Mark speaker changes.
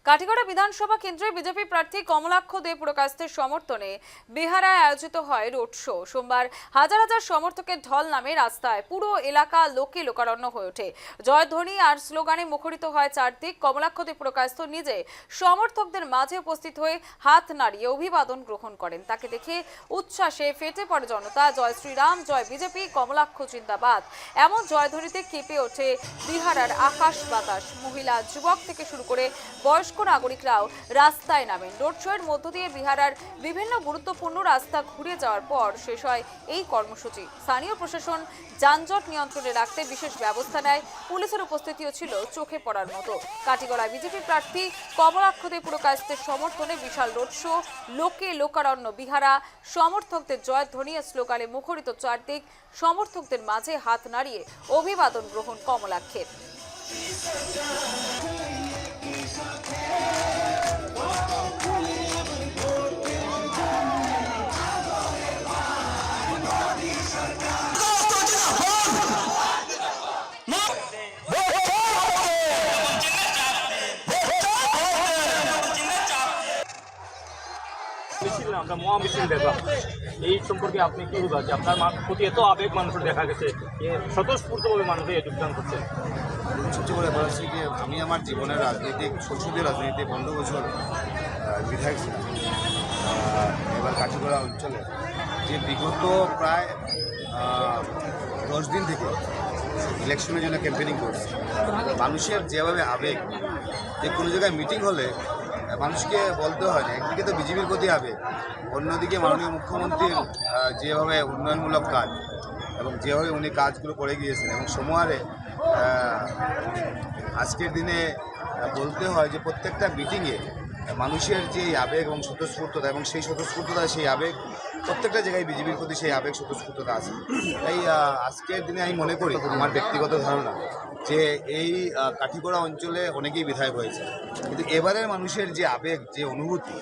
Speaker 1: কাটিগড়া বিধানসভা কেন্দ্রে বিজেপি প্রার্থী কমলাক্ষ দে পুরকায়স্থের সমর্থনে বিহারায় আয়োজিত হয় রোড শো। সোমবার হাজার হাজার সমর্থকের ঢল নামে রাস্তায়, পুরো এলাকা লোকে লোকারণ্য হয়ে ওঠে। জয়ধ্বনি আর স্লোগানে মুখরিত হয় চারদিক। কমলাক্ষ দে পুরকায়স্থ নিজে সমর্থকদের মাঝে উপস্থিত হয়ে হাত নাড়িয়ে অভিবাদন গ্রহণ করেন। তাকে দেখে উচ্ছ্বাসে ফেটে পড়ে জনতা। জয় শ্রীরাম, জয় বিজেপি, কমলাক্ষ জিন্দাবাদ এমন জয়ধ্বনিতে কেঁপে ওঠে বিহারের আকাশ বাতাস। মহিলা, যুবক থেকে শুরু করে বয়স্ক নাগরিকরাও রাস্তায় নামেন। রোড শোয়ের মধ্য দিয়ে বিহারের বিভিন্ন গুরুত্বপূর্ণ রাস্তা ঘুরে যাওয়ার পর শেষ হয় এই কর্মসূচি। স্থানীয় প্রশাসন যানজট নিয়ন্ত্রণে রাখতে বিশেষ ব্যবস্থা নেয়। পুলিশের উপস্থিতিও ছিল চোখে পড়ার মতো। কাটিগড়ায় বিজেপি প্রার্থী কমলাক্ষ দে পুরকায়স্থের সমর্থনে বিশাল রোড শো, লোকে লোকারণ্য। বিহারা সমর্থকদের জয়ধ্বনি স্লোগানে মুখরিত চারদিক। সমর্থকদের মাঝে হাত নাড়িয়ে অভিবাদন গ্রহণ কমলাক্ষের।
Speaker 2: আমরা মহা মিছিল দেখলাম, এই সম্পর্কে আপনি কি বলবেন? যে আপনার প্রতি এত আবেগ মানুষের দেখা গেছে, স্বতঃস্ফূর্তভাবে মানুষের যোগদান করছে।
Speaker 3: সবচেয়ে বড় ব্যাপার হচ্ছে কি, আমি আমার জীবনের রাজনৈতিক সংসদীয় রাজনীতিতে 15 বছর বিধায়ক ছিলাম। এবার কাটিগড়া অঞ্চলে যে বিগত প্রায় 10 দিন থেকে ইলেকশনের জন্য ক্যাম্পেনিং করছে, মানুষের যেভাবে আবেগ, যে কোনো জায়গায় মিটিং হলে মানুষকে বলতে হয় না, একদিকে তো বিজেপির প্রতি আবেগ, অন্যদিকে মাননীয় মুখ্যমন্ত্রীর যেভাবে উন্নয়নমূলক কাজ এবং যেভাবে উনি কাজগুলো করে গিয়েছেন এবং সময়ারে আজকের দিনে বলতে হয় যে প্রত্যেকটা মিটিংয়ে মানুষের যে আবেগ এবং স্বতঃস্ফূর্ততা, এবং সেই স্বতঃস্ফূর্ততা, সেই আবেগ প্রত্যেকটা জায়গায় বিজেপির প্রতি সেই আবেগ স্বতঃস্ফূর্ততা আছে। তাই আজকের দিনে আমি মনে করি, আমার ব্যক্তিগত ধারণা, যে এই কাঠিগড়া অঞ্চলে অনেকেই বিধায়ক হয়েছে, কিন্তু এবারের মানুষের যে আবেগ, যে অনুভূতি,